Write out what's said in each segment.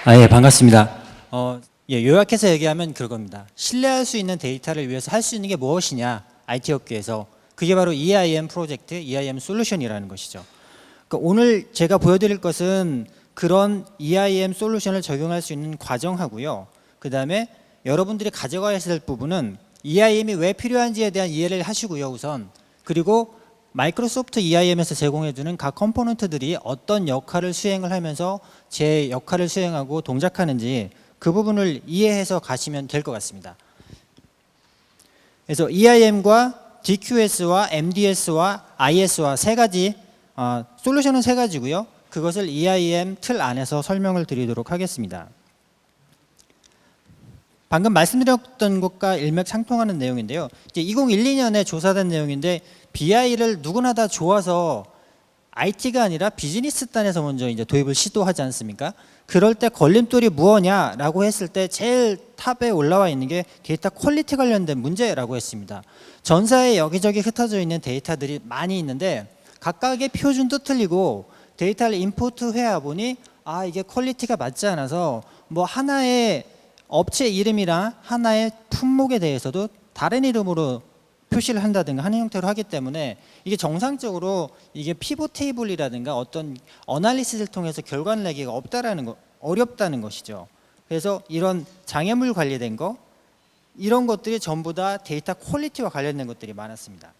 예, 반갑습니다. 요약해서 얘기하면 그겁니다. 신뢰할 수 있는 데이터를 위해서 할 수 있는 게 무엇이냐, IT 업계에서. 그게 바로 EIM 프로젝트, EIM 솔루션이라는 것이죠. 그러니까 오늘 제가 보여드릴 것은 그런 EIM 솔루션을 적용할 수 있는 과정하고요. 그 다음에 여러분들이 가져가야 할 부분은 EIM이 왜 필요한지에 대한 이해를 하시고요, 우선. 그리고 마이크로소프트 EIM에서 제공해주는 각 컴포넌트들이 어떤 역할을 수행을 하면서 제 역할을 수행하고 동작하는지 그 부분을 이해해서 가시면 될 것 같습니다. 그래서 EIM과 DQS와 MDS와 IS와 세 가지, 솔루션은 세 가지고요. 그것을 EIM 틀 안에서 설명을 드리도록 하겠습니다. 방금 말씀드렸던 것과 일맥상통하는 내용인데요. 이제 2012년에 조사된 내용인데 BI를 누구나 다 좋아서 IT가 아니라 비즈니스 단에서 먼저 이제 도입을 시도하지 않습니까? 그럴 때 걸림돌이 무엇냐라고 했을 때 제일 탑에 올라와 있는 게 데이터 퀄리티 관련된 문제라고 했습니다. 전사에 여기저기 흩어져 있는 데이터들이 많이 있는데 각각의 표준도 틀리고 데이터를 임포트 해야 보니 이게 퀄리티가 맞지 않아서 뭐 하나의 업체 이름이랑 하나의 품목에 대해서도 다른 이름으로 표시를 한다든가 하는 형태로 하기 때문에 이게 정상적으로 이게 피봇 테이블이라든가 어떤 어널리시스를 통해서 결과를 내기가 어렵다는 것이죠. 그래서 이런 장애물 관리된 거 이런 것들이 전부 다 데이터 퀄리티와 관련된 것들이 많았습니다.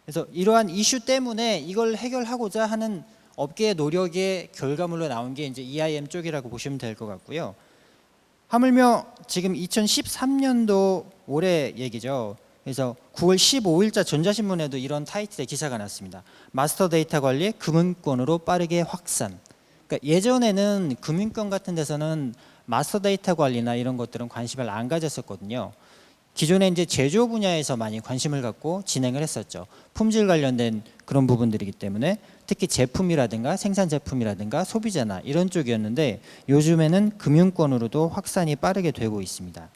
그래서 이러한 이슈 때문에 이걸 해결하고자 하는 업계의 노력의 결과물로 나온 게 이제 EIM 쪽이라고 보시면 될 것 같고요. 하물며 지금 2013년도 올해 얘기죠. 그래서 9월 15일자 전자신문에도 이런 타이틀의 기사가 났습니다. 마스터 데이터 관리 금융권으로 빠르게 확산. 그러니까 예전에는 금융권 같은 데서는 마스터 데이터 관리나 이런 것들은 관심을 안 가졌었거든요. 기존에 이제 제조 분야에서 많이 관심을 갖고 진행을 했었죠. 품질 관련된 그런 부분들이기 때문에 특히 제품이라든가 생산 제품이라든가 소비자나 이런 쪽이었는데 요즘에는 금융권으로도 확산이 빠르게 되고 있습니다.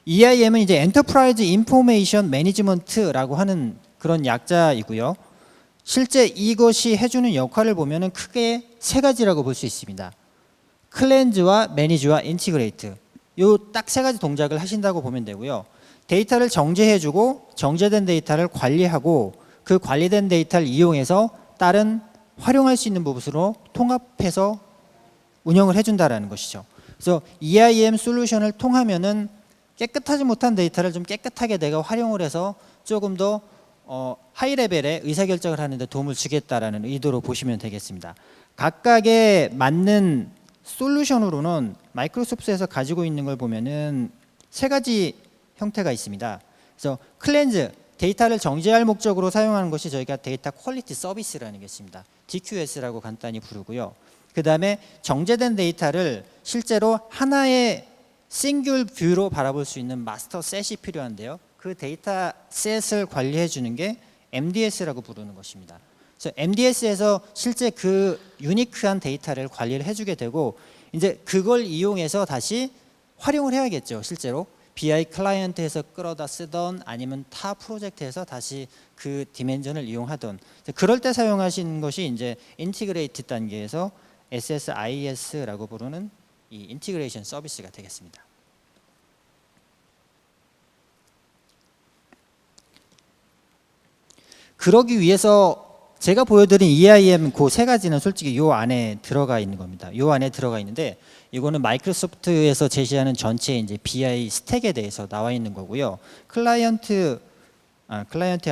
EIM은 이제 엔터프라이즈 인포메이션 매니지먼트라고 하는 그런 약자이고요. 실제 이것이 해주는 역할을 보면은 크게 세 가지라고 볼 수 있습니다. 클렌즈와 매니지와 인티그레이트. 요 딱 세 가지 동작을 하신다고 보면 되고요. 데이터를 정제해주고 정제된 데이터를 관리하고 그 관리된 데이터를 이용해서 다른 활용할 수 있는 부분으로 통합해서 운영을 해준다라는 것이죠. 그래서 EIM 솔루션을 통하면은 깨끗하지 못한 데이터를 좀 깨끗하게 내가 활용을 해서 조금 더 하이 레벨의 의사결정을 하는 데 도움을 주겠다라는 의도로 보시면 되겠습니다. 각각의 맞는 솔루션으로는 마이크로소프트에서 가지고 있는 걸 보면은 세 가지 형태가 있습니다. 그래서 클렌즈, 데이터를 정제할 목적으로 사용하는 것이 저희가 데이터 퀄리티 서비스라는 게 있습니다. DQS라고 간단히 부르고요. 그 다음에 정제된 데이터를 실제로 하나의 싱글 뷰로 바라볼 수 있는 마스터 셋이 필요한데요. 그 데이터 셋을 관리해 주는 게 MDS라고 부르는 것입니다. 그래서 MDS에서 실제 그 유니크한 데이터를 관리를 해주게 되고 이제 그걸 이용해서 다시 활용을 해야겠죠. 실제로 BI 클라이언트에서 끌어다 쓰던 아니면 타 프로젝트에서 다시 그 디멘전을 이용하던 그럴 때 사용하시는 것이 이제 인티그레이트 단계에서 SSIS라고 부르는 이 인티그레이션 서비스가 되겠습니다. 그러기 위해서 제가 보여드린 EIM 그 세 가지는 솔직히 요 안에 들어가 있는 겁니다. 요 안에 들어가 있는데 이거는 마이크로소프트에서 제시하는 전체 이제 BI 스택에 대해서 나와 있는 거고요. 클라이언트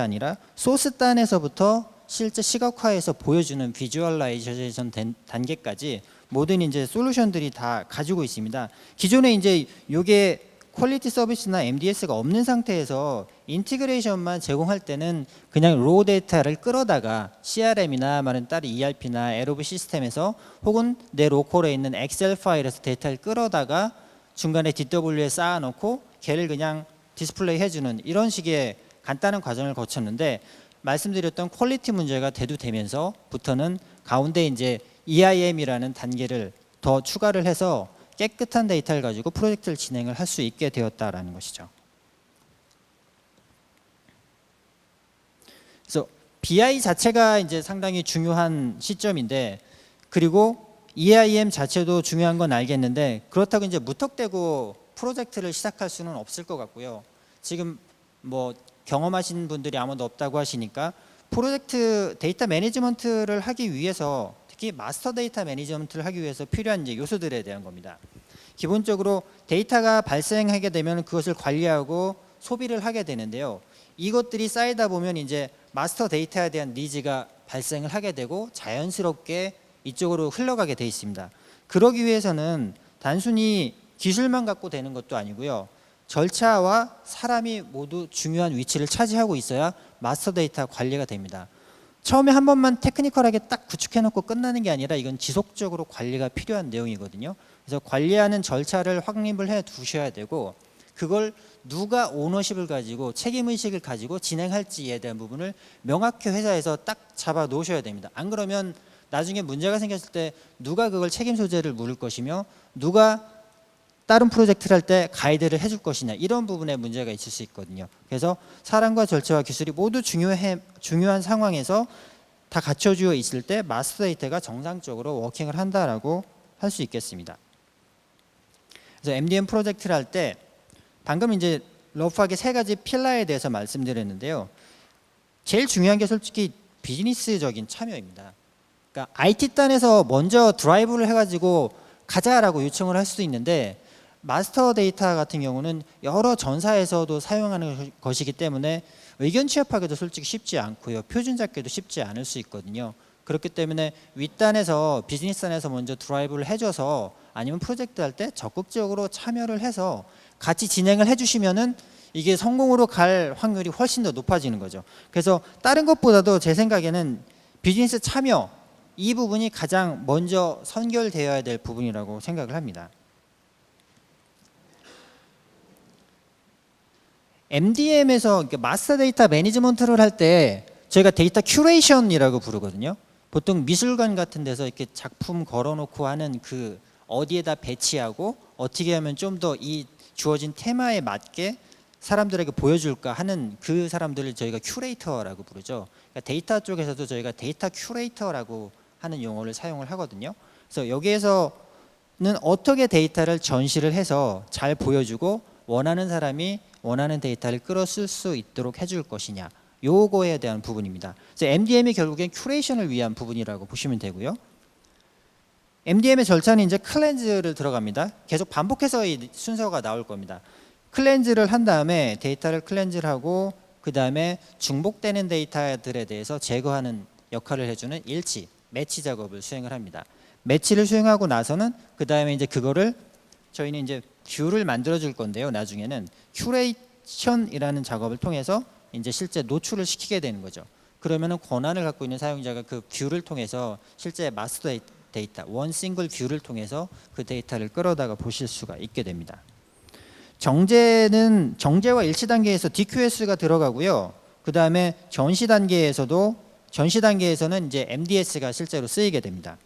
아니라 소스 단에서부터 실제 시각화해서 보여주는 비주얼라이제이션 단계까지 모든 이제 솔루션들이 다 가지고 있습니다. 기존에 이제 요게 퀄리티 서비스나 MDS가 없는 상태에서 인티그레이션만 제공할 때는 그냥 로우 데이터를 끌어다가 CRM이나 많은 다른 ERP나 LOB 시스템에서 혹은 내 로컬에 있는 엑셀 파일에서 데이터를 끌어다가 중간에 DW에 쌓아놓고 걔를 그냥 디스플레이 해주는 이런 식의 간단한 과정을 거쳤는데 말씀드렸던 퀄리티 문제가 대두되면서부터는 가운데 이제 EIM이라는 단계를 더 추가를 해서 깨끗한 데이터를 가지고 프로젝트를 진행을 할 수 있게 되었다라는 것이죠. 그래서 BI 자체가 이제 상당히 중요한 시점인데 그리고 EIM 자체도 중요한 건 알겠는데 그렇다고 이제 무턱대고 프로젝트를 시작할 수는 없을 것 같고요. 지금 뭐 경험하신 분들이 아무도 없다고 하시니까 프로젝트 데이터 매니지먼트를 하기 위해서 특히 마스터 데이터 매니지먼트를 하기 위해서 필요한 이제 요소들에 대한 겁니다. 기본적으로 데이터가 발생하게 되면 그것을 관리하고 소비를 하게 되는데요. 이것들이 쌓이다 보면 이제 마스터 데이터에 대한 니즈가 발생을 하게 되고 자연스럽게 이쪽으로 흘러가게 돼 있습니다. 그러기 위해서는 단순히 기술만 갖고 되는 것도 아니고요. 절차와 사람이 모두 중요한 위치를 차지하고 있어야 마스터 데이터 관리가 됩니다. 처음에 한 번만 테크니컬하게 딱 구축해 놓고 끝나는 게 아니라 이건 지속적으로 관리가 필요한 내용이거든요. 그래서 관리하는 절차를 확립을 해 두셔야 되고 그걸 누가 오너십을 가지고 책임의식을 가지고 진행할지에 대한 부분을 명확히 회사에서 딱 잡아 놓으셔야 됩니다. 안 그러면 나중에 문제가 생겼을 때 누가 그걸 책임 소재를 물을 것이며 누가 다른 프로젝트를 할 때 가이드를 해줄 것이냐 이런 부분에 문제가 있을 수 있거든요. 그래서 사람과 절차와 기술이 모두 중요한 상황에서 다 갖춰져 있을 때 마스터 데이터가 정상적으로 워킹을 한다라고 할 수 있겠습니다. 그래서 MDM 프로젝트를 할 때 방금 이제 러프하게 세 가지 필러에 대해서 말씀드렸는데요. 제일 중요한 게 솔직히 비즈니스적인 참여입니다. 그러니까 IT 단에서 먼저 드라이브를 해가지고 가자라고 요청을 할 수도 있는데 마스터 데이터 같은 경우는 여러 전사에서도 사용하는 것이기 때문에 의견 취합하기도 솔직히 쉽지 않고요. 표준 잡기도 쉽지 않을 수 있거든요. 그렇기 때문에 윗단에서 비즈니스단에서 먼저 드라이브를 해줘서 아니면 프로젝트 할 때 적극적으로 참여를 해서 같이 진행을 해주시면은 이게 성공으로 갈 확률이 훨씬 더 높아지는 거죠. 그래서 다른 것보다도 제 생각에는 비즈니스 참여 이 부분이 가장 먼저 선결되어야 될 부분이라고 생각을 합니다. MDM에서 마스터 데이터 매니지먼트를 할 때 저희가 데이터 큐레이션이라고 부르거든요. 보통 미술관 같은 데서 이렇게 작품 걸어놓고 하는 그 어디에다 배치하고 어떻게 하면 좀 더 이 주어진 테마에 맞게 사람들에게 보여줄까 하는 그 사람들을 저희가 큐레이터라고 부르죠. 그러니까 데이터 쪽에서도 저희가 데이터 큐레이터라고 하는 용어를 사용을 하거든요. 그래서 여기에서는 어떻게 데이터를 전시를 해서 잘 보여주고 원하는 사람이 원하는 데이터를 끌어쓸 수 있도록 해줄 것이냐 요거에 대한 부분입니다. 그래서 MDM이 결국엔 큐레이션을 위한 부분이라고 보시면 되고요. MDM의 절차는 이제 클렌즈를 들어갑니다. 계속 반복해서 이 순서가 나올 겁니다. 클렌즈를 한 다음에 데이터를 클렌즈를 하고 그 다음에 중복되는 데이터들에 대해서 제거하는 역할을 해주는 일치, 매치 작업을 수행을 합니다. 매치를 수행하고 나서는 그 다음에 이제 그거를 저희는 이제 뷰를 만들어 줄 건데요. 나중에는 큐레이션이라는 작업을 통해서 이제 실제 노출을 시키게 되는 거죠. 그러면은 권한을 갖고 있는 사용자가 그 뷰를 통해서 실제 마스터 데이터, 원 싱글 뷰를 통해서 그 데이터를 끌어다가 보실 수가 있게 됩니다. 정제는 정제와 일치 단계에서 DQS가 들어가고요. 그 다음에 전시 단계에서는 이제 MDS가 실제로 쓰이게 됩니다.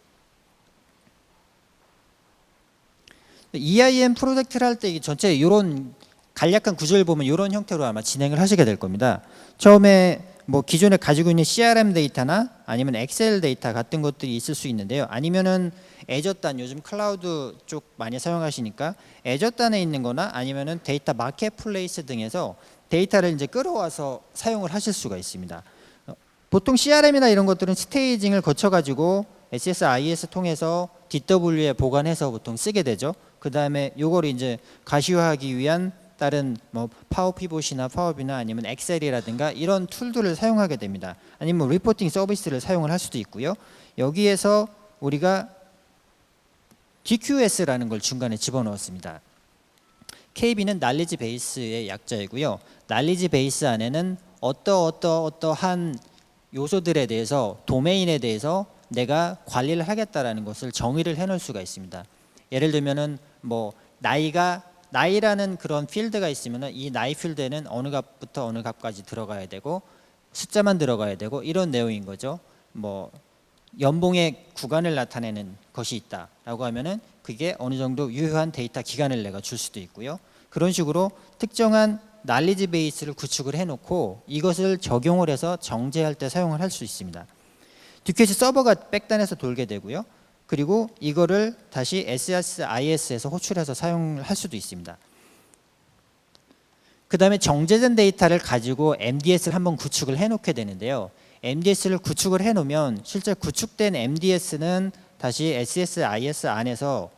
EIM 프로젝트를 할 때 전체 이런 간략한 구조를 보면 이런 형태로 아마 진행을 하시게 될 겁니다. 처음에 뭐 기존에 가지고 있는 CRM 데이터나 아니면 엑셀 데이터 같은 것들이 있을 수 있는데요. 아니면은 애저단 요즘 클라우드 쪽 많이 사용하시니까 애저단에 있는 거나 아니면은 데이터 마켓플레이스 등에서 데이터를 이제 끌어와서 사용을 하실 수가 있습니다. 보통 CRM이나 이런 것들은 스테이징을 거쳐 가지고 SSIS 통해서 DW에 보관해서 보통 쓰게 되죠. 그 다음에 요걸 이제 가시화하기 위한 다른 뭐 파워 피봇이나 파워비나 아니면 엑셀이라든가 이런 툴들을 사용하게 됩니다. 아니면 뭐 리포팅 서비스를 사용을 할 수도 있고요. 여기에서 우리가 DQS라는 걸 중간에 집어넣었습니다. KB는 날리지 베이스의 약자이고요. 날리지 베이스 안에는 어떠한 요소들에 대해서 도메인에 대해서 내가 관리를 하겠다라는 것을 정의를 해놓을 수가 있습니다. 예를 들면은 뭐 나이라는 그런 필드가 있으면은 이 나이 필드에는 어느 값부터 어느 값까지 들어가야 되고 숫자만 들어가야 되고 이런 내용인 거죠. 뭐 연봉의 구간을 나타내는 것이 있다라고 하면은 그게 어느 정도 유효한 데이터 기간을 내가 줄 수도 있고요. 그런 식으로 특정한 날리지 베이스를 구축을 해놓고 이것을 적용을 해서 정제할 때 사용을 할 수 있습니다. DQS 서버가 백단에서 돌게 되고요. 그리고 이거를 다시 SSIS에서 호출해서 사용할 수도 있습니다. 그 다음에 정제된 데이터를 가지고 MDS를 한번 구축을 해놓게 되는데요. MDS를 구축을 해놓으면 실제 구축된 MDS는 다시 SSIS 안에서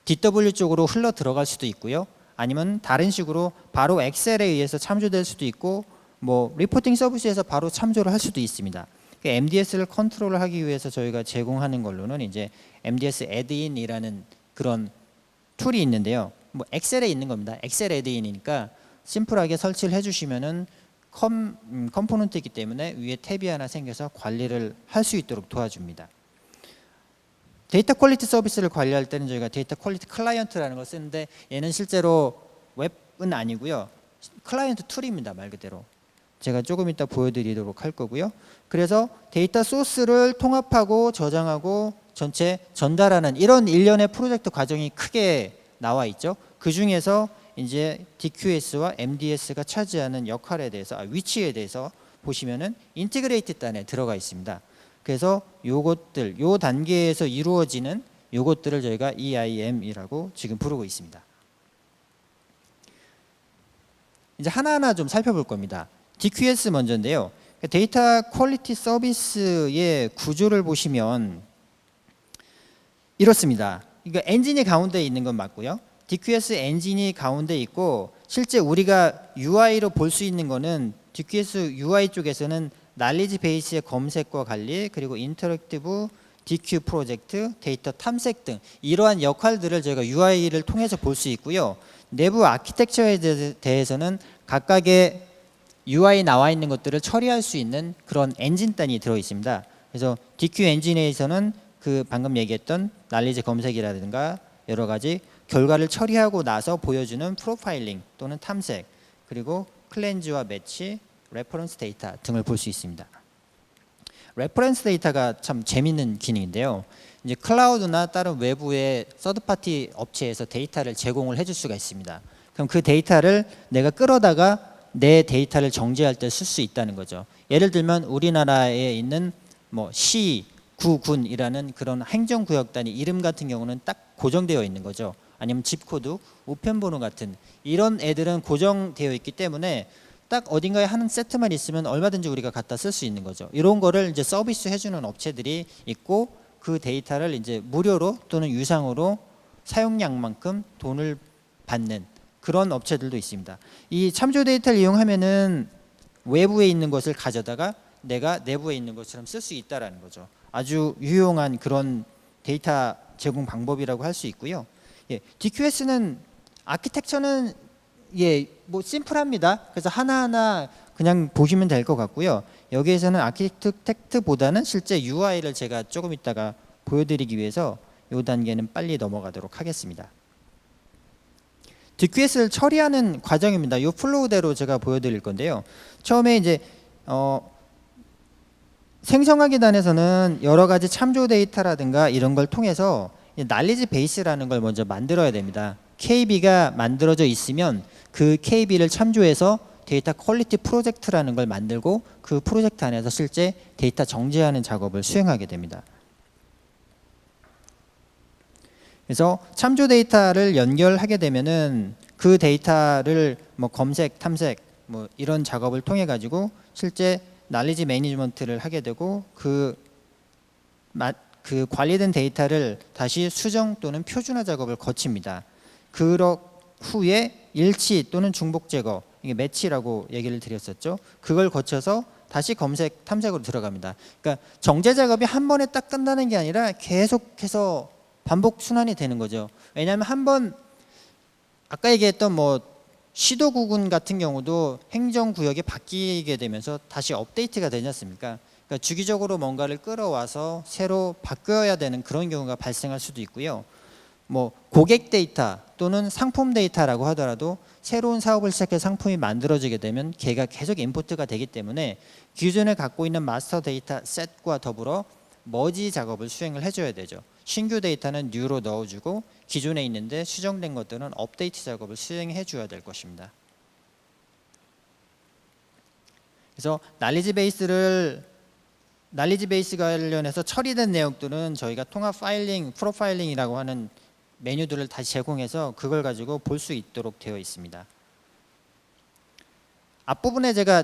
DW 쪽으로 흘러 들어갈 수도 있고요. 아니면 다른 식으로 바로 엑셀에 의해서 참조될 수도 있고 뭐 리포팅 서비스에서 바로 참조를 할 수도 있습니다. MDS를 컨트롤을 하기 위해서 저희가 제공하는 걸로는 이제 MDS 애드인이라는 그런 툴이 있는데요. 뭐 엑셀에 있는 겁니다. 엑셀 애드인이니까 심플하게 설치를 해주시면은 컴포넌트이기 때문에 위에 탭이 하나 생겨서 관리를 할 수 있도록 도와줍니다. 데이터 퀄리티 서비스를 관리할 때는 저희가 데이터 퀄리티 클라이언트라는 걸 쓰는데 얘는 실제로 웹은 아니고요. 클라이언트 툴입니다. 말 그대로. 제가 조금 이따 보여드리도록 할 거고요. 그래서 데이터 소스를 통합하고 저장하고 전체 전달하는 이런 일련의 프로젝트 과정이 크게 나와 있죠. 그 중에서 이제 DQS와 MDS가 차지하는 역할에 대해서 위치에 대해서 보시면은 인티그레이티드 안에 들어가 있습니다. 그래서 요것들 요 단계에서 이루어지는 요것들을 저희가 EIM이라고 지금 부르고 있습니다. 이제 하나하나 좀 살펴볼 겁니다. DQS 먼저인데요. 데이터 퀄리티 서비스의 구조를 보시면 이렇습니다. 이거 엔진이 가운데 있는 건 맞고요. DQS 엔진이 가운데 있고 실제 우리가 UI로 볼 수 있는 거는 DQS UI 쪽에서는 날리지 베이스의 검색과 관리 그리고 인터랙티브 DQ 프로젝트, 데이터 탐색 등 이러한 역할들을 저희가 UI를 통해서 볼 수 있고요. 내부 아키텍처에 대해서는 각각의 UI 나와 있는 것들을 처리할 수 있는 그런 엔진단이 들어 있습니다. 그래서 DQ 엔진에서는 그 방금 얘기했던 날리지 검색이라든가 여러 가지 결과를 처리하고 나서 보여주는 프로파일링 또는 탐색 그리고 클렌즈와 매치, 레퍼런스 데이터 등을 볼 수 있습니다. 레퍼런스 데이터가 참 재밌는 기능인데요. 이제 클라우드나 다른 외부의 서드파티 업체에서 데이터를 제공을 해줄 수가 있습니다. 그럼 그 데이터를 내가 끌어다가 내 데이터를 정제할 때 쓸 수 있다는 거죠. 예를 들면 우리나라에 있는 뭐 시, 구, 군이라는 그런 행정구역 단위 이름 같은 경우는 딱 고정되어 있는 거죠. 아니면 집코드, 우편번호 같은 이런 애들은 고정되어 있기 때문에 딱 어딘가에 하는 세트만 있으면 얼마든지 우리가 갖다 쓸 수 있는 거죠. 이런 거를 이제 서비스 해주는 업체들이 있고 그 데이터를 이제 무료로 또는 유상으로 사용량만큼 돈을 받는 그런 업체들도 있습니다. 이 참조 데이터를 이용하면은 외부에 있는 것을 가져다가 내가 내부에 있는 것처럼 쓸 수 있다라는 거죠. 아주 유용한 그런 데이터 제공 방법이라고 할 수 있고요. 예, DQS는 아키텍처는 뭐 심플합니다. 그래서 하나하나 그냥 보시면 될 것 같고요. 여기에서는 아키텍트보다는 실제 UI를 제가 조금 있다가 보여드리기 위해서 이 단계는 빨리 넘어가도록 하겠습니다. DQS를 처리하는 과정입니다. 이 플로우대로 제가 보여드릴 건데요. 처음에 이제 생성하기 단에서는 여러 가지 참조 데이터라든가 이런 걸 통해서 날리지 베이스라는 걸 먼저 만들어야 됩니다. KB가 만들어져 있으면 그 KB를 참조해서 데이터 퀄리티 프로젝트라는 걸 만들고 그 프로젝트 안에서 실제 데이터 정제하는 작업을 수행하게 됩니다. 그래서 참조 데이터를 연결하게 되면은 그 데이터를 뭐 검색, 탐색 뭐 이런 작업을 통해 가지고 실제 날리지 매니지먼트를 하게 되고 그 관리된 데이터를 다시 수정 또는 표준화 작업을 거칩니다. 그러 후에 일치 또는 중복 제거, 이게 매치라고 얘기를 드렸었죠. 그걸 거쳐서 다시 검색, 탐색으로 들어갑니다. 그러니까 정제 작업이 한 번에 딱 끝나는 게 아니라 계속해서 반복 순환이 되는 거죠. 왜냐하면 한번 아까 얘기했던 뭐 시도구군 같은 경우도 행정구역이 바뀌게 되면서 다시 업데이트가 되지 않습니까? 그러니까 주기적으로 뭔가를 끌어와서 새로 바뀌어야 되는 그런 경우가 발생할 수도 있고요. 뭐 고객 데이터 또는 상품 데이터라고 하더라도 새로운 사업을 시작해 상품이 만들어지게 되면 걔가 계속 임포트가 되기 때문에 기존에 갖고 있는 마스터 데이터 셋과 더불어 머지 작업을 수행을 해줘야 되죠. 신규 데이터는 뉴로 넣어주고 기존에 있는데 수정된 것들은 업데이트 작업을 수행해 줘야 될 것입니다. 그래서 날리지 베이스를 날리지 베이스 관련해서 처리된 내용들은 저희가 통합 파일링, 프로파일링이라고 하는 메뉴들을 다시 제공해서 그걸 가지고 볼 수 있도록 되어 있습니다. 앞부분에 제가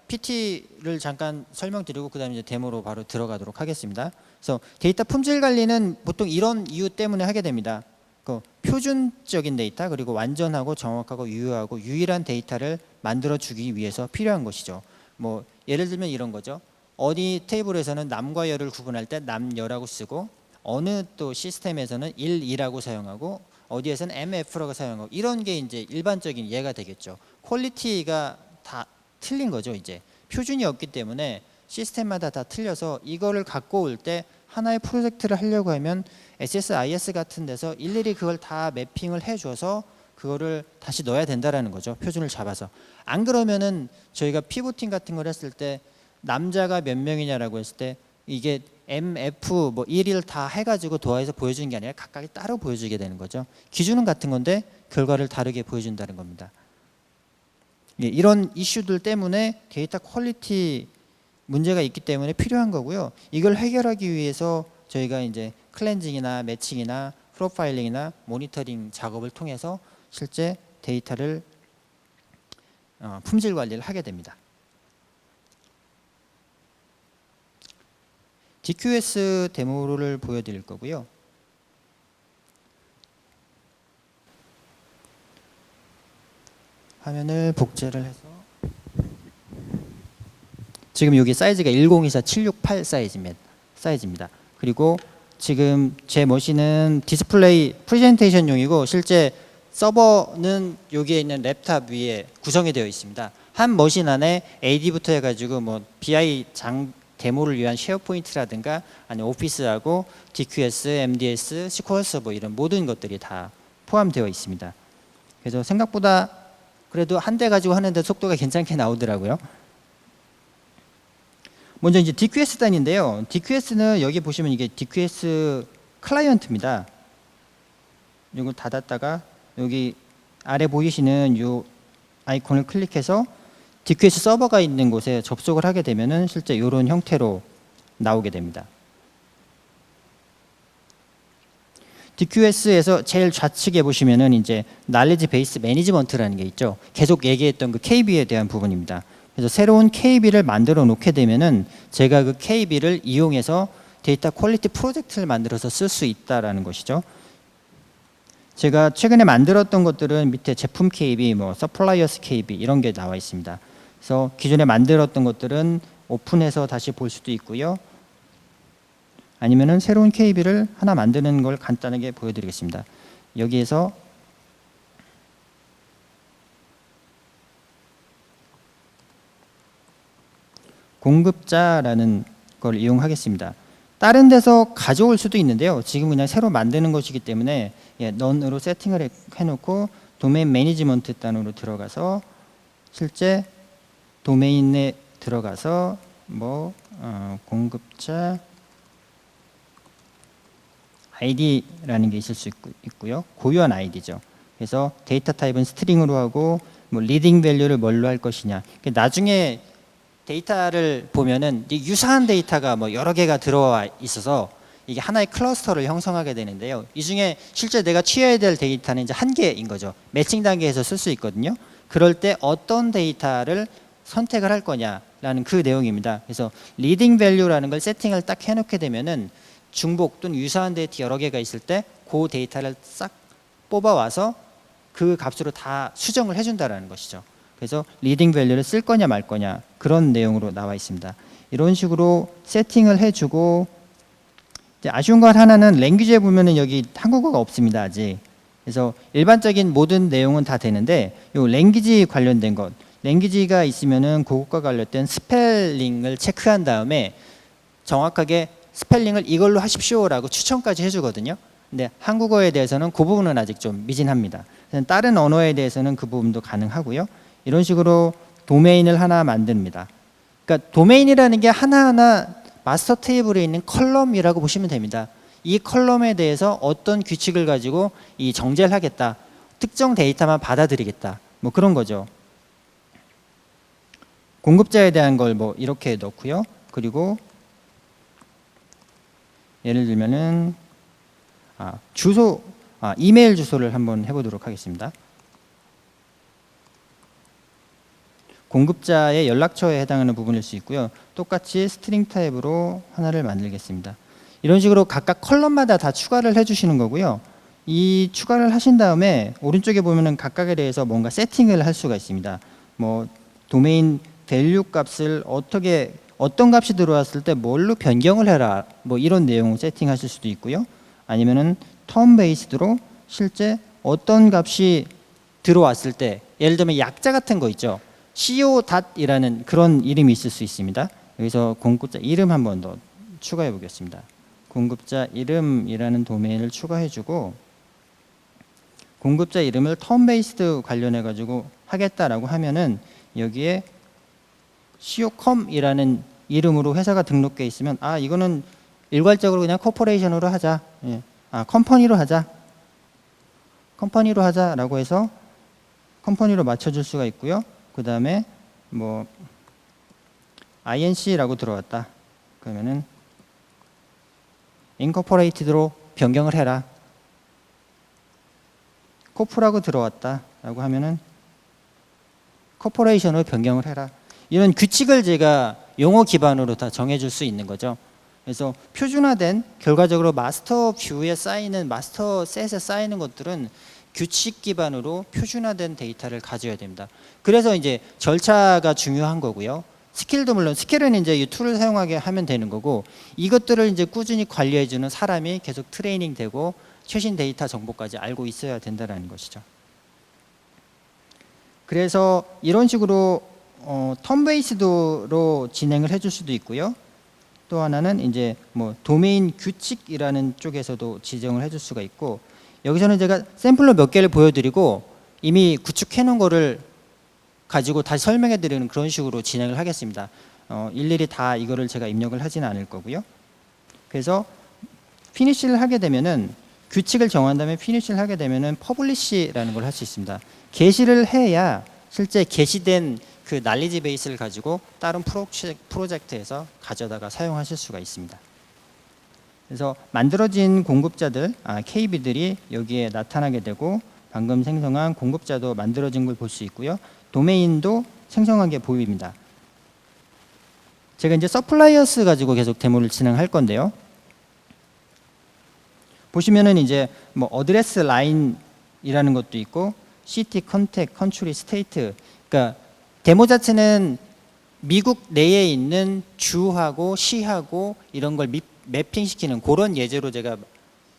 PT를 잠깐 설명드리고 그 다음에 이제 데모로 바로 들어가도록 하겠습니다. 그래서 데이터 품질 관리는 보통 이런 이유 때문에 하게 됩니다. 그 표준적인 데이터 그리고 완전하고 정확하고 유효하고 유일한 데이터를 만들어 주기 위해서 필요한 것이죠. 뭐 예를 들면 이런 거죠. 어디 테이블에서는 남과 여를 구분할 때 남여라고 쓰고 어느 또 시스템에서는 1, 2라고 사용하고 어디에서는 MF라고 사용하고 이런 게 이제 일반적인 예가 되겠죠. 퀄리티가 다 틀린 거죠. 이제 표준이 없기 때문에 시스템마다 다 틀려서 이거를 갖고 올 때 하나의 프로젝트를 하려고 하면 SSIS 같은 데서 일일이 그걸 다 매핑을 해줘서 그거를 다시 넣어야 된다라는 거죠. 표준을 잡아서. 안 그러면은 저희가 피보팅 같은 걸 했을 때 남자가 몇 명이냐라고 했을 때 이게 MF 뭐 1일 다 해가지고 도화해서 보여주는 게 아니라 각각이 따로 보여주게 되는 거죠. 기준은 같은 건데 결과를 다르게 보여준다는 겁니다. 이런 이슈들 때문에 데이터 퀄리티 문제가 있기 때문에 필요한 거고요. 이걸 해결하기 위해서 저희가 이제 클렌징이나 매칭이나 프로파일링이나 모니터링 작업을 통해서 실제 데이터를 품질 관리를 하게 됩니다. DQS 데모를 보여드릴 거고요. 화면을 복제를 해서 지금 여기 사이즈가 1024768 사이즈입니다. 그리고 지금 제 머신은 디스플레이 프레젠테이션용이고 실제 서버는 여기에 있는 랩탑 위에 구성이 되어 있습니다. 한 머신 안에 AD부터 해가지고 뭐 BI 장 데모를 위한 쉐어포인트라든가 아니면 오피스하고 DQS, MDS, SQL 서버 이런 모든 것들이 다 포함되어 있습니다. 그래서 생각보다 그래도 한 대 가지고 하는데 속도가 괜찮게 나오더라고요. 먼저 이제 DQS 단인데요. DQS는 여기 보시면 이게 DQS 클라이언트입니다. 이걸 닫았다가 여기 아래 보이시는 이 아이콘을 클릭해서 DQS 서버가 있는 곳에 접속을 하게 되면은 실제 이런 형태로 나오게 됩니다. DQS에서 제일 좌측에 보시면은 이제 날리지 베이스 매니지먼트라는 게 있죠. 계속 얘기했던 그 KB에 대한 부분입니다. 그래서 새로운 KB를 만들어 놓게 되면은 제가 그 KB를 이용해서 데이터 퀄리티 프로젝트를 만들어서 쓸 수 있다라는 것이죠. 제가 최근에 만들었던 것들은 밑에 제품 KB, 뭐 서플라이어스 KB 이런 게 나와 있습니다. 그래서 기존에 만들었던 것들은 오픈해서 다시 볼 수도 있고요. 아니면은 새로운 KB를 하나 만드는 걸 간단하게 보여드리겠습니다. 여기에서 공급자라는 걸 이용하겠습니다. 다른 데서 가져올 수도 있는데요. 지금 그냥 새로 만드는 것이기 때문에 넌으로 세팅을 해놓고 도메인 매니지먼트 단으로 들어가서 실제 도메인에 들어가서 뭐 공급자 ID라는 게 있을 수 있고요. 고유한 ID죠. 그래서 데이터 타입은 스트링으로 하고 뭐 리딩 밸류를 뭘로 할 것이냐. 나중에 데이터를 보면은 유사한 데이터가 뭐 여러 개가 들어와 있어서 이게 하나의 클러스터를 형성하게 되는데요. 이 중에 실제 내가 취해야 될 데이터는 이제 한 개인 거죠. 매칭 단계에서 쓸 수 있거든요. 그럴 때 어떤 데이터를 선택을 할 거냐라는 그 내용입니다. 그래서 리딩 밸류라는 걸 세팅을 딱 해놓게 되면은 중복 또는 유사한 데이터 여러 개가 있을 때 그 데이터를 싹 뽑아와서 그 값으로 다 수정을 해준다라는 것이죠. 그래서 리딩 밸류를 쓸 거냐 말 거냐 그런 내용으로 나와 있습니다. 이런 식으로 세팅을 해주고 이제 아쉬운 건 하나는 랭귀지에 보면은 여기 한국어가 없습니다. 아직. 그래서 일반적인 모든 내용은 다 되는데 요 랭귀지 관련된 것 랭귀지가 있으면은 그것과 관련된 스펠링을 체크한 다음에 정확하게 스펠링을 이걸로 하십시오라고 추천까지 해주거든요. 근데 한국어에 대해서는 그 부분은 아직 좀 미진합니다. 다른 언어에 대해서는 그 부분도 가능하고요. 이런 식으로 도메인을 하나 만듭니다. 그러니까 도메인이라는 게 하나하나 마스터 테이블에 있는 컬럼이라고 보시면 됩니다. 이 컬럼에 대해서 어떤 규칙을 가지고 이 정제를 하겠다. 특정 데이터만 받아들이겠다. 뭐 그런 거죠. 공급자에 대한 걸 뭐 이렇게 넣고요. 그리고 예를 들면은 이메일 주소를 한번 해보도록 하겠습니다. 공급자의 연락처에 해당하는 부분일 수 있고요. 똑같이 스트링 타입으로 하나를 만들겠습니다. 이런 식으로 각각 컬럼마다 다 추가를 해주시는 거고요. 이 추가를 하신 다음에 오른쪽에 보면은 각각에 대해서 뭔가 세팅을 할 수가 있습니다. 뭐 도메인 밸류 값을 어떤 값이 들어왔을 때 뭘로 변경을 해라, 뭐 이런 내용을 세팅하실 수도 있고요. 아니면은 텀 베이스드로 실제 어떤 값이 들어왔을 때, 예를 들면 약자 같은 거 있죠. co.이라는 그런 이름이 있을 수 있습니다. 여기서 공급자 이름 한 번 더 추가해 보겠습니다. 공급자 이름이라는 도메인을 추가해주고 공급자 이름을 텀 베이스드 관련해 가지고 하겠다라고 하면은 여기에 co.com이라는 이름으로 회사가 등록돼 있으면 이거는 일괄적으로 그냥 코퍼레이션으로 하자, 컴퍼니로 하자라고 해서 컴퍼니로 맞춰줄 수가 있고요. 그 다음에 뭐 inc라고 들어왔다 그러면은 incorporated로 변경을 해라. 코프라고 들어왔다 라고 하면은 corporation으로 변경을 해라. 이런 규칙을 제가 용어 기반으로 다 정해줄 수 있는 거죠. 그래서 표준화된 결과적으로 마스터 뷰에 쌓이는 마스터 셋에 쌓이는 것들은 규칙 기반으로 표준화된 데이터를 가져야 됩니다. 그래서 이제 절차가 중요한 거고요. 스킬도 물론 스킬은 이제 이 툴을 사용하게 하면 되는 거고 이것들을 이제 꾸준히 관리해주는 사람이 계속 트레이닝 되고 최신 데이터 정보까지 알고 있어야 된다는 것이죠. 그래서 이런 식으로 텀 베이스드로 진행을 해줄 수도 있고요. 또 하나는 이제 뭐 도메인 규칙이라는 쪽에서도 지정을 해줄 수가 있고 여기서는 제가 샘플로 몇 개를 보여드리고 이미 구축해 놓은 거를 가지고 다시 설명해 드리는 그런 식으로 진행을 하겠습니다. 일일이 다 이거를 제가 입력을 하지는 않을 거고요. 그래서 피니시를 하게 되면은 규칙을 정한 다음에 피니시를 하게 되면은 퍼블리시라는 걸 할 수 있습니다. 게시를 해야 실제 게시된 그 날리지 베이스를 가지고 다른 프로젝트에서 가져다가 사용하실 수가 있습니다. 그래서 만들어진 공급자들, KB들이 여기에 나타나게 되고 방금 생성한 공급자도 만들어진 걸 볼 수 있고요. 도메인도 생성한 게 보입니다. 제가 이제 서플라이어스 가지고 계속 데모를 진행할 건데요. 보시면은 이제 뭐 어드레스 라인이라는 것도 있고 시티, 컨택, 컨트리, 스테이트. 그러니까 데모 자체는 미국 내에 있는 주하고 시하고 이런 걸 매핑시키는 그런 예제로 제가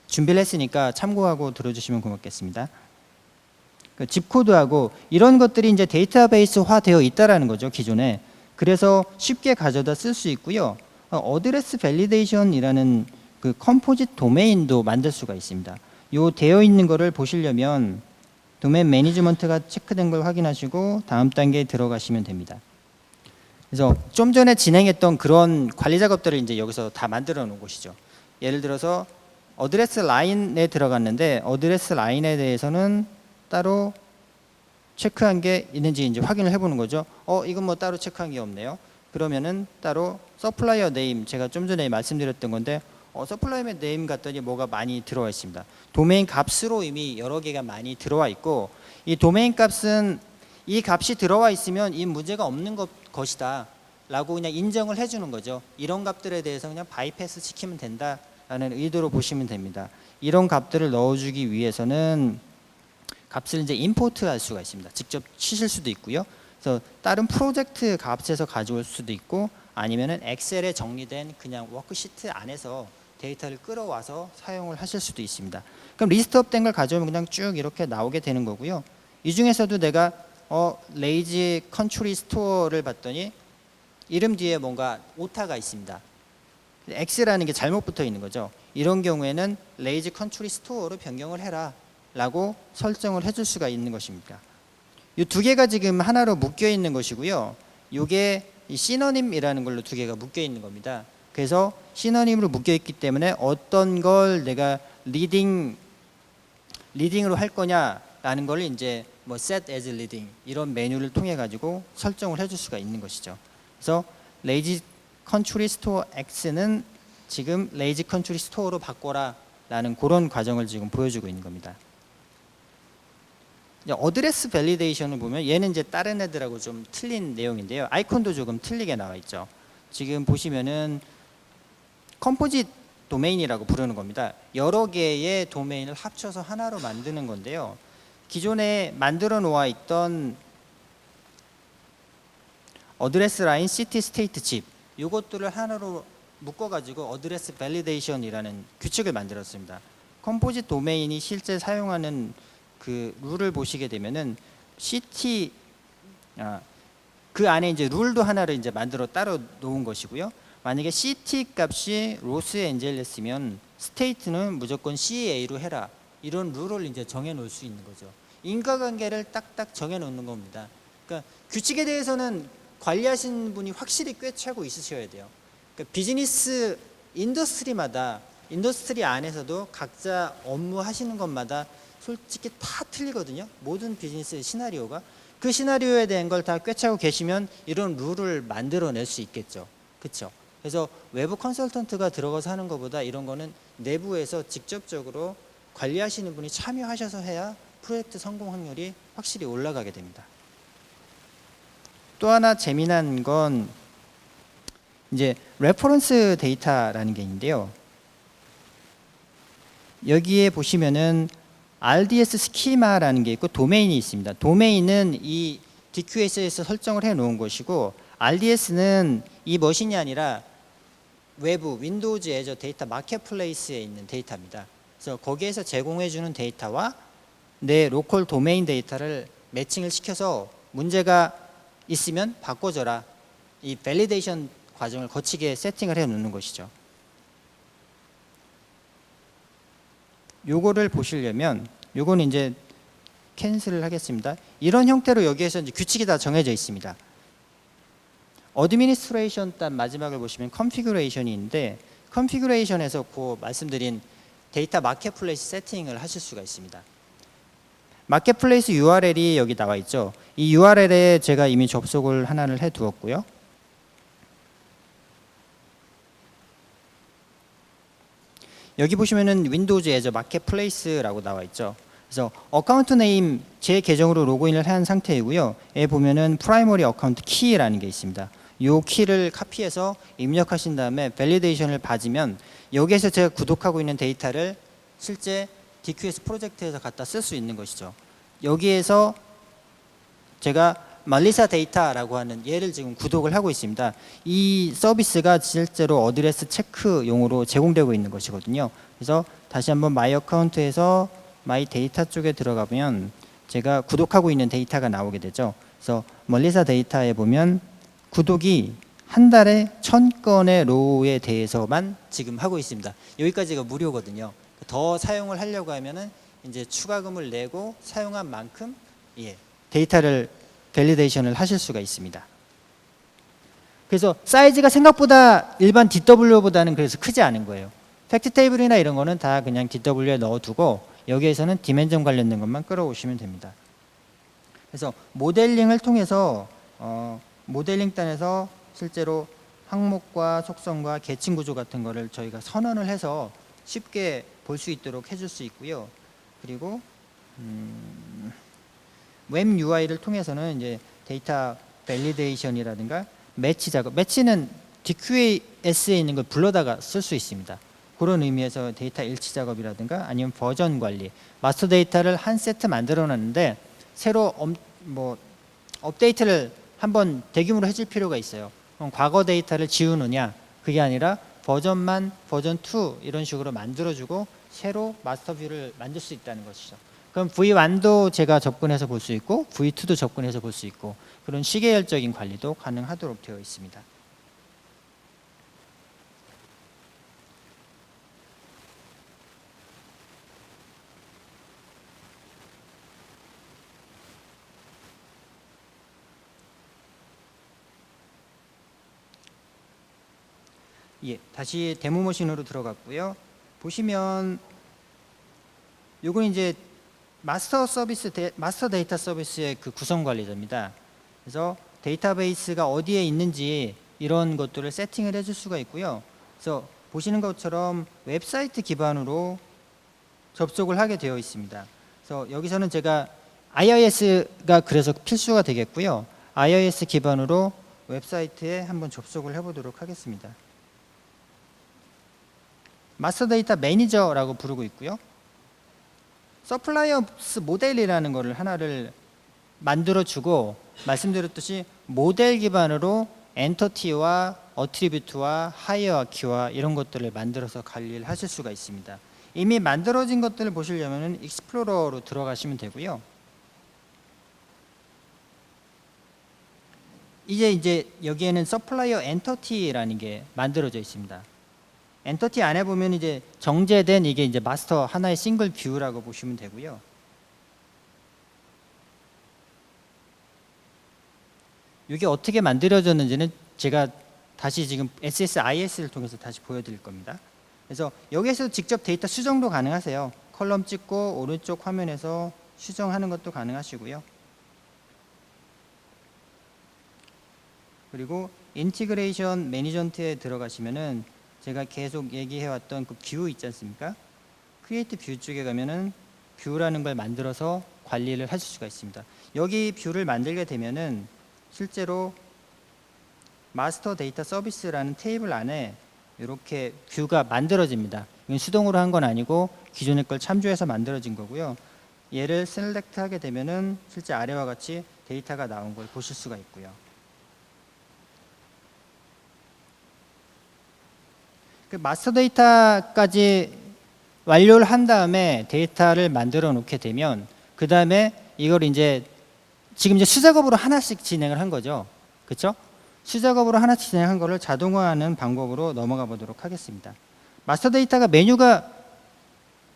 준비를 했으니까 참고하고 들어주시면 고맙겠습니다. 그 집코드하고 이런 것들이 이제 데이터베이스화 되어 있다라는 거죠, 기존에. 그래서 쉽게 가져다 쓸 수 있고요. 어드레스 밸리데이션이라는 그 컴포짓 도메인도 만들 수가 있습니다. 요 되어 있는 거를 보시려면 도메인 매니지먼트가 체크된 걸 확인하시고 다음 단계에 들어가시면 됩니다. 그래서 좀 전에 진행했던 그런 관리 작업들을 이제 여기서 다 만들어 놓은 곳이죠. 예를 들어서 어드레스 라인에 들어갔는데 어드레스 라인에 대해서는 따로 체크한 게 있는지 이제 확인을 해보는 거죠. 이건 뭐 따로 체크한 게 없네요. 그러면은 따로 서플라이어 네임, 제가 좀 전에 말씀드렸던 건데 서플라이어 네임 갔더니 뭐가 많이 들어와 있습니다. 도메인 값으로 이미 여러 개가 많이 들어와 있고 이 도메인 값은 이 값이 들어와 있으면 이 문제가 없는 것이다 라고 그냥 인정을 해주는 거죠. 이런 값들에 대해서 그냥 바이패스 시키면 된다라는 의도로 보시면 됩니다. 이런 값들을 넣어주기 위해서는 값을 이제 임포트 할 수가 있습니다. 직접 치실 수도 있고요. 그래서 다른 프로젝트 값에서 가져올 수도 있고 아니면은 엑셀에 정리된 그냥 워크시트 안에서 데이터를 끌어와서 사용을 하실 수도 있습니다. 그럼 리스트업 된 걸 가져오면 그냥 쭉 이렇게 나오게 되는 거고요. 이 중에서도 내가 레이지 컨트리 스토어를 봤더니 이름 뒤에 뭔가 오타가 있습니다. X라는 게 잘못 붙어 있는 거죠. 이런 경우에는 레이지 컨트리 스토어로 변경을 해라 라고 설정을 해줄 수가 있는 것입니다. 이 두 개가 지금 하나로 묶여 있는 것이고요. 이게 시너님이라는 걸로 두 개가 묶여 있는 겁니다. 그래서 시너님으로 묶여 있기 때문에 어떤 걸 내가 리딩으로 할 거냐라는 걸 이제 뭐 set as leading 이런 메뉴를 통해 가지고 설정을 해줄 수가 있는 것이죠. 그래서 lazy country store x는 지금 레이지 컨트리 스토어로 바꿔라 라는 그런 과정을 지금 보여주고 있는 겁니다. 어드레스 밸리데이션을 보면 얘는 이제 다른 애들하고 좀 틀린 내용인데요. 아이콘도 조금 틀리게 나와 있죠. 지금 보시면은 컴포짓 도메인이라고 부르는 겁니다. 여러 개의 도메인을 합쳐서 하나로 만드는 건데요. 기존에 만들어 놓아 있던 어드레스 라인, 시티, 스테이트, 집 이것들을 하나로 묶어가지고 어드레스 밸리데이션이라는 규칙을 만들었습니다. 컴포짓 도메인이 실제 사용하는 그 룰을 보시게 되면은 시티 그 안에 이제 룰도 하나를 이제 만들어 따로 놓은 것이고요. 만약에 시티 값이 로스앤젤레스면 스테이트는 무조건 CA로 해라. 이런 룰을 이제 정해 놓을 수 있는 거죠. 인과관계를 딱딱 정해 놓는 겁니다. 그러니까 규칙에 대해서는 관리하시는 분이 확실히 꿰차고 있으셔야 돼요. 그러니까 비즈니스 인더스트리마다 인더스트리 안에서도 각자 업무 하시는 것마다 솔직히 다 틀리거든요. 모든 비즈니스의 시나리오가. 그 시나리오에 대한 걸 다 꿰차고 계시면 이런 룰을 만들어낼 수 있겠죠. 그렇죠? 그래서 외부 컨설턴트가 들어가서 하는 것보다 이런 거는 내부에서 직접적으로 관리하시는 분이 참여하셔서 해야 프로젝트 성공 확률이 확실히 올라가게 됩니다. 또 하나 재미난 건 이제 레퍼런스 데이터라는 게 있는데요. 여기에 보시면은 RDS 스키마라는 게 있고 도메인이 있습니다. 도메인은 이 DQS에서 설정을 해 놓은 것이고 RDS는 이 머신이 아니라 외부 윈도우즈 애저 데이터 마켓플레이스에 있는 데이터입니다. 그래서 거기에서 제공해 주는 데이터와 내 로컬 도메인 데이터를 매칭을 시켜서 문제가 있으면 바꿔줘라. 이 밸리데이션 과정을 거치게 세팅을 해 놓는 것이죠. 요거를 보시려면 요거는 이제 캔슬을 하겠습니다. 이런 형태로 여기에서 이제 규칙이 다 정해져 있습니다. 어드미니스트레이션 단 마지막을 보시면 컨피규레이션이 있는데 컨피규레이션에서 그 말씀드린 데이터 마켓플레이스 세팅을 하실 수가 있습니다. 마켓플레이스 URL이 여기 나와 있죠. 이 URL에 제가 이미 접속을 하나를 해 두었고요. 여기 보시면은 윈도우즈 애저 마켓플레이스라고 나와 있죠. 그래서 어카운트 네임 제 계정으로 로그인을 한 상태이고요. 에 보면은 프라이머리 어카운트 키라는 게 있습니다. 이 키를 카피해서 입력하신 다음에 밸리데이션을 받으면 여기에서 제가 구독하고 있는 데이터를 실제 DQS 프로젝트에서 갖다 쓸 수 있는 것이죠. 여기에서 제가 말리사 데이터라고 하는 얘를 지금 구독을 하고 있습니다. 이 서비스가 실제로 어드레스 체크용으로 제공되고 있는 것이거든요. 그래서 다시 한번 마이 어카운트에서 마이 데이터 쪽에 들어가면 제가 구독하고 있는 데이터가 나오게 되죠. 그래서 멀리사 데이터에 보면 구독이 한 달에 1000건의 로우에 대해서만 지금 하고 있습니다. 여기까지가 무료거든요. 더 사용을 하려고 하면은 이제 추가금을 내고 사용한 만큼 데이터를 밸리데이션을 하실 수가 있습니다. 그래서 사이즈가 생각보다 일반 DW보다는 그래서 크지 않은 거예요. 팩트 테이블이나 이런 거는 다 그냥 DW에 넣어두고 여기에서는 디멘전 관련된 것만 끌어오시면 됩니다. 그래서 모델링을 통해서 모델링 단에서 실제로 항목과 속성과 계층 구조 같은 거를 저희가 선언을 해서 쉽게 볼 수 있도록 해줄 수 있고요. 그리고 웹 UI를 통해서는 이제 데이터 밸리데이션이라든가 매치 작업, 매치는 DQS에 있는 걸 불러다가 쓸 수 있습니다. 그런 의미에서 데이터 일치 작업이라든가 아니면 버전 관리, 마스터 데이터를 한 세트 만들어 놨는데 새로 업데이트를 한번 대규모로 해줄 필요가 있어요. 그럼 과거 데이터를 지우느냐, 그게 아니라 버전만 버전 2 이런 식으로 만들어주고 새로 마스터 뷰를 만들 수 있다는 것이죠. 그럼 V1도 제가 접근해서 볼 수 있고 V2도 접근해서 볼 수 있고 그런 시계열적인 관리도 가능하도록 되어 있습니다. 다시 데모 머신으로 들어갔고요. 보시면 요건 이제 마스터 데이터 서비스의 그 구성 관리자입니다. 그래서 데이터베이스가 어디에 있는지 이런 것들을 세팅을 해줄 수가 있고요. 그래서 보시는 것처럼 웹사이트 기반으로 접속을 하게 되어 있습니다. 그래서 여기서는 제가 IIS가 그래서 필수가 되겠고요. IIS 기반으로 웹사이트에 한번 접속을 해보도록 하겠습니다. 마스터 데이터 매니저라고 부르고 있고요. 서플라이어스 모델이라는 것을 하나를 만들어주고 말씀드렸듯이 모델 기반으로 엔터티와 어트리뷰트와 하이어아키와 이런 것들을 만들어서 관리를 하실 수가 있습니다. 이미 만들어진 것들을 보시려면 익스플로러로 들어가시면 되고요. 이제 여기에는 서플라이어 엔터티라는 게 만들어져 있습니다. 엔터티 안에 보면 이제 정제된 이게 이제 마스터 하나의 싱글 뷰라고 보시면 되고요. 이게 어떻게 만들어졌는지는 제가 다시 지금 SSIS를 통해서 다시 보여드릴 겁니다. 그래서 여기에서 직접 데이터 수정도 가능하세요. 컬럼 찍고 오른쪽 화면에서 수정하는 것도 가능하시고요. 그리고 인티그레이션 매니저먼트에 들어가시면은 제가 계속 얘기해왔던 그 뷰 있지 않습니까? 크리에이트 뷰 쪽에 가면은 뷰라는 걸 만들어서 관리를 하실 수가 있습니다. 여기 뷰를 만들게 되면은 실제로 마스터 데이터 서비스라는 테이블 안에 이렇게 뷰가 만들어집니다. 이건 수동으로 한 건 아니고 기존의 걸 참조해서 만들어진 거고요. 얘를 셀렉트 하게 되면은 실제 아래와 같이 데이터가 나온 걸 보실 수가 있고요. 그 마스터 데이터까지 완료를 한 다음에 데이터를 만들어 놓게 되면 그 다음에 이걸 이제 지금 이제 수작업으로 하나씩 진행을 한 거죠. 그렇죠? 수작업으로 하나씩 진행한 거를 자동화하는 방법으로 넘어가 보도록 하겠습니다. 마스터 데이터가 메뉴가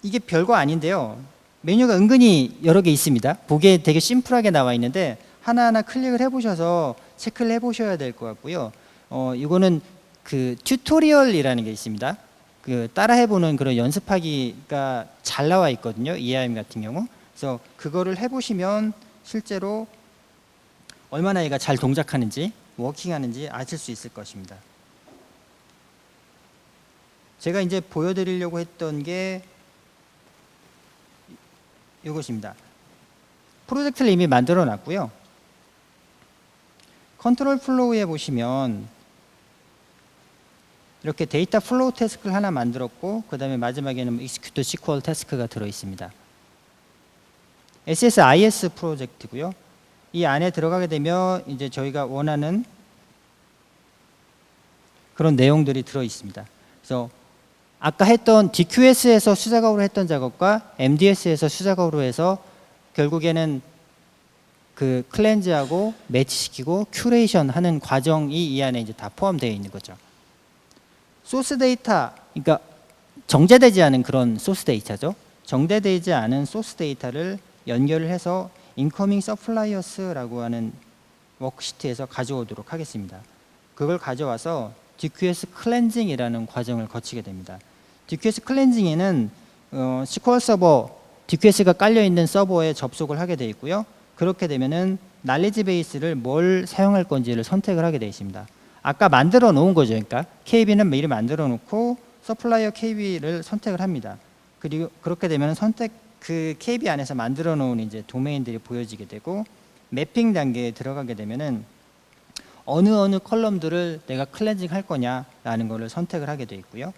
이게 별거 아닌데요. 메뉴가 은근히 여러 개 있습니다. 보기에 되게 심플하게 나와 있는데 하나하나 클릭을 해보셔서 체크를 해보셔야 될 것 같고요. 이거는 그 튜토리얼이라는 게 있습니다. 그 따라해보는 그런 연습하기가 잘 나와 있거든요. EIM 같은 경우. 그래서 그거를 해보시면 실제로 얼마나 얘가 잘 동작하는지 워킹하는지 아실 수 있을 것입니다. 제가 이제 보여드리려고 했던 게 이것입니다. 프로젝트를 이미 만들어 놨고요. 컨트롤 플로우에 보시면 이렇게 데이터 플로우 태스크를 하나 만들었고 그 다음에 마지막에는 execute SQL 태스크가 들어 있습니다. SSIS 프로젝트고요. 이 안에 들어가게 되면 이제 저희가 원하는 그런 내용들이 들어 있습니다. 그래서 아까 했던 DQS에서 수작업으로 했던 작업과 MDS에서 수작업으로 해서 결국에는 그 클렌즈하고 매치시키고 큐레이션 하는 과정이 이 안에 이제 다 포함되어 있는 거죠. 소스 데이터, 그러니까 정제되지 않은 그런 소스 데이터죠. 정제되지 않은 소스 데이터를 연결을 해서 인커밍 서플라이어스라고 하는 워크시트에서 가져오도록 하겠습니다. 그걸 가져와서 DQS 클렌징이라는 과정을 거치게 됩니다. DQS 클렌징에는 SQL 서버, DQS가 깔려 있는 서버에 접속을 하게 되어 있고요. 그렇게 되면은 날리지 베이스를 뭘 사용할 건지를 선택을 하게 되어 있습니다. 아까 만들어 놓은 거죠. 그러니까 KB는 미리 만들어 놓고 서플라이어 KB를 선택을 합니다. 그리고 그렇게 되면 그 KB 안에서 만들어 놓은 이제 도메인들이 보여지게 되고 매핑 단계에 들어가게 되면은 어느 컬럼들을 내가 클렌징 할 거냐라는 것을 선택을 하게 되어 있고요.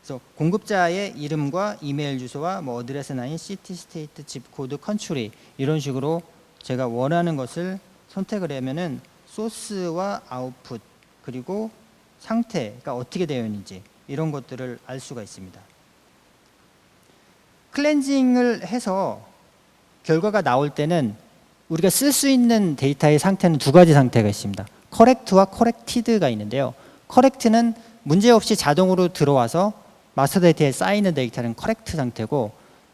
그래서 공급자의 이름과 이메일 주소와 뭐 어드레스 라인, 시티, 스테이트, 집 코드, 컨트리 이런 식으로 제가 원하는 것을 선택을 하면은 소스와 아웃풋 그리고 상태가 어떻게 되어 있는지 이런 것들을 알 수가 있습니다. 클렌징을 해서 결과가 나올 때는 우리가 쓸 수 있는 데이터의 상태는 두 가지 상태가 있습니다. correct와 corrected가 있는데요. correct는 문제없이 자동으로 들어와서 마스터 데이터에 쌓이는 데이터는 correct 상태고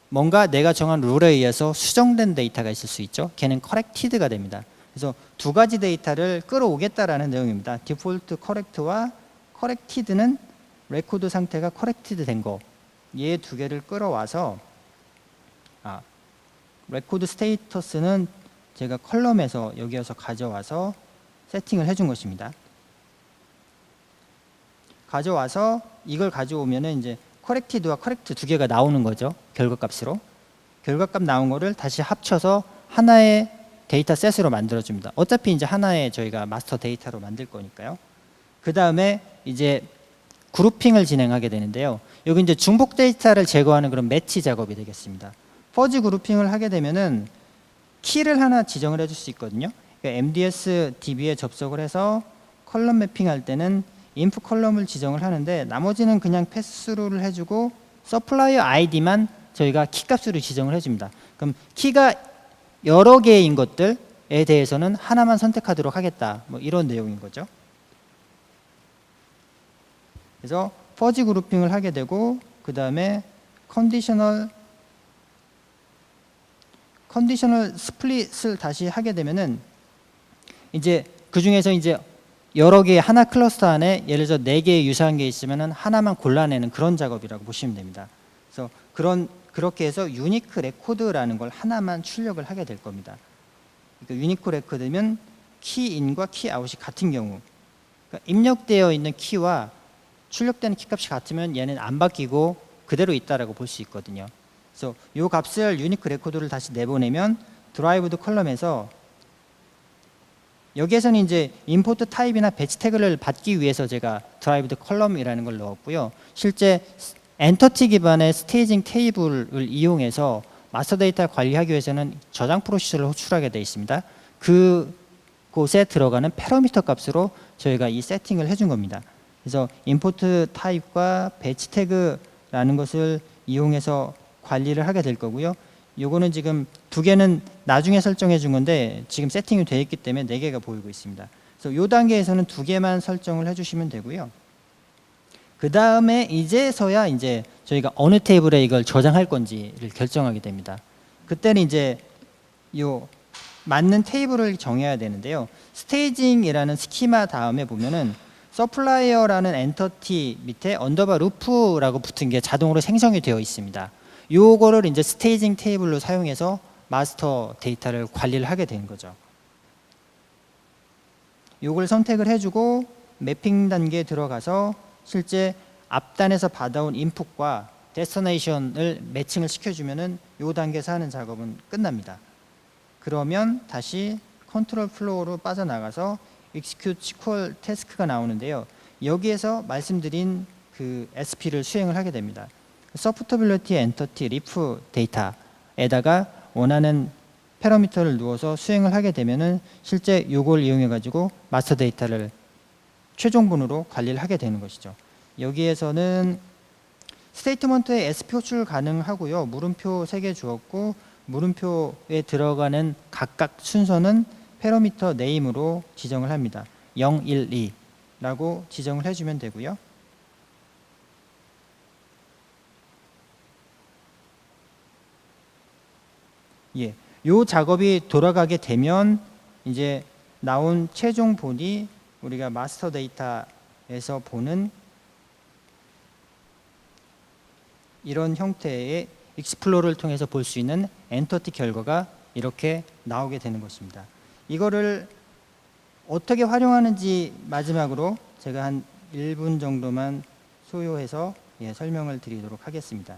뭔가 내가 정한 룰에 의해서 수정된 데이터가 있을 수 있죠. 걔는 corrected가 됩니다. 그래서 두 가지 데이터를 끌어오겠다라는 내용입니다. 디폴트 correct와 corrected는 레코드 상태가 corrected 된 거, 얘 두 개를 끌어와서 레코드 스테이터스는 제가 컬럼에서 여기에서 가져와서 세팅을 해준 것입니다. 가져와서 이걸 가져오면은 이제 corrected와 correct 두 개가 나오는 거죠. 결과값으로. 결과값 나온 거를 다시 합쳐서 하나의 데이터 셋으로 만들어줍니다. 어차피 이제 하나의 저희가 마스터 데이터로 만들 거니까요. 그 다음에 이제 그룹핑을 진행하게 되는데요. 여기 이제 중복 데이터를 제거하는 그런 매치 작업이 되겠습니다. 퍼지 그룹핑을 하게 되면은 키를 하나 지정을 해줄 수 있거든요. 그러니까 MDS DB에 접속을 해서 컬럼 매핑할 때는 inf 컬럼을 지정을 하는데 나머지는 그냥 패스스루를 해주고 서플라이어 아이디만 저희가 키 값으로 지정을 해줍니다. 그럼 키가 여러 개인 것들에 대해서는 하나만 선택하도록 하겠다. 뭐 이런 내용인 거죠. 그래서 퍼지 그룹핑을 하게 되고 그 다음에 컨디셔널 스플릿을 다시 하게 되면은 이제 그 중에서 이제 여러 개의 하나 클러스터 안에 예를 들어 4개의 유사한 게 있으면은 하나만 골라내는 그런 작업이라고 보시면 됩니다. 그래서 그렇게 해서 유니크 레코드라는 걸 하나만 출력을 하게 될 겁니다. 그러니까 유니크 레코드면 키인과 키아웃이 같은 경우, 그러니까 입력되어 있는 키와 출력되는 키값이 같으면 얘는 안 바뀌고 그대로 있다라고 볼 수 있거든요. 그래서 이 값을 유니크 레코드를 다시 내보내면 드라이브드 컬럼에서 여기에서는 이제 임포트 타입이나 배치 태그를 받기 위해서 제가 드라이브드 컬럼이라는 걸 넣었고요. 실제 엔터티 기반의 스테이징 테이블을 이용해서 마스터 데이터를 관리하기 위해서는 저장 프로시저를 호출하게 되어 있습니다. 그곳에 들어가는 패러미터 값으로 저희가 이 세팅을 해준 겁니다. 그래서 임포트 타입과 배치 태그라는 것을 이용해서 관리를 하게 될 거고요. 요거는 지금 2개는 나중에 설정해 준 건데 지금 세팅이 되어 있기 때문에 4개가 보이고 있습니다. 그래서 요 단계에서는 2개만 설정을 해 주시면 되고요. 그 다음에 이제서야 이제 저희가 어느 테이블에 이걸 저장할 건지를 결정하게 됩니다. 그때는 이제 요 맞는 테이블을 정해야 되는데요. 스테이징이라는 스키마 다음에 보면은 서플라이어라는 엔터티 밑에 언더바 루프라고 붙은 게 자동으로 생성이 되어 있습니다. 요거를 이제 스테이징 테이블로 사용해서 마스터 데이터를 관리를 하게 되는 거죠. 요걸 선택을 해주고 매핑 단계에 들어가서 실제 앞단에서 받아온 인풋과 데스티네이션을 매칭을 시켜주면은 요 단계에서 하는 작업은 끝납니다. 그러면 다시 컨트롤 플로우로 빠져나가서 execute SQL 태스크가 나오는데요. 여기에서 말씀드린 그 SP를 수행을 하게 됩니다. 서포터빌리티 엔터티 리프 데이터에다가 원하는 패러미터를 누워서 수행을 하게 되면은 실제 요걸 이용해 가지고 마스터 데이터를 최종본으로 관리를 하게 되는 것이죠. 여기에서는 스테이트먼트에 SP 호출 가능하고요. 물음표 3개 주었고 물음표에 들어가는 각각 순서는 패러미터 네임으로 지정을 합니다. 0, 1, 2라고 지정을 해주면 되고요. 예, 요 작업이 돌아가게 되면 이제 나온 최종 본이 우리가 마스터 데이터에서 보는 이런 형태의 익스플로러를 통해서 볼 수 있는 엔터티 결과가 이렇게 나오게 되는 것입니다. 이거를 어떻게 활용하는지 마지막으로 제가 한 1분 정도만 소요해서 설명을 드리도록 하겠습니다.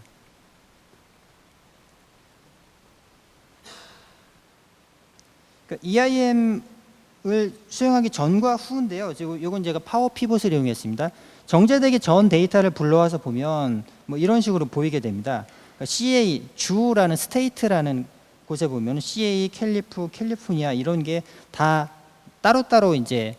그러니까 EIM을 수행하기 전과 후인데요. 지금 이건 제가 파워 피봇을 이용했습니다. 정제되기 전 데이터를 불러와서 보면 뭐 이런 식으로 보이게 됩니다. 그러니까 CA 주라는 스테이트라는 곳에 보면 CA, 캘리포니아 이런 게 다 따로따로 이제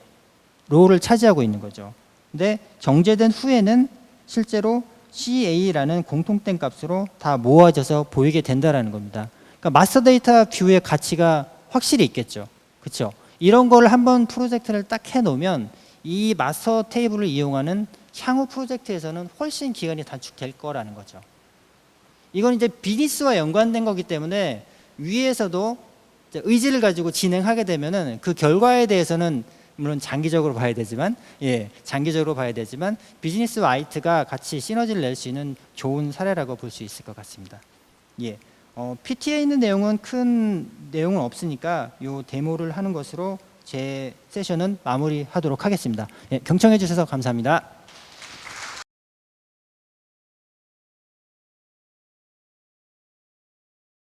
로를 차지하고 있는 거죠. 근데 정제된 후에는 실제로 CA라는 공통된 값으로 다 모아져서 보이게 된다라는 겁니다. 그러니까 마스터 데이터 뷰의 가치가 확실히 있겠죠. 그렇죠? 이런 걸 한번 프로젝트를 딱 해놓으면 이 마스터 테이블을 이용하는 향후 프로젝트에서는 훨씬 기간이 단축될 거라는 거죠. 이건 이제 비즈니스와 연관된 거기 때문에 위에서도 의지를 가지고 진행하게 되면은 그 결과에 대해서는 물론 장기적으로 봐야 되지만 장기적으로 봐야 되지만 비즈니스와 IT가 같이 시너지를 낼 수 있는 좋은 사례라고 볼 수 있을 것 같습니다. PT에 있는 내용은 큰 내용은 없으니까 이 데모를 하는 것으로 제 세션은 마무리하도록 하겠습니다. 경청해 주셔서 감사합니다.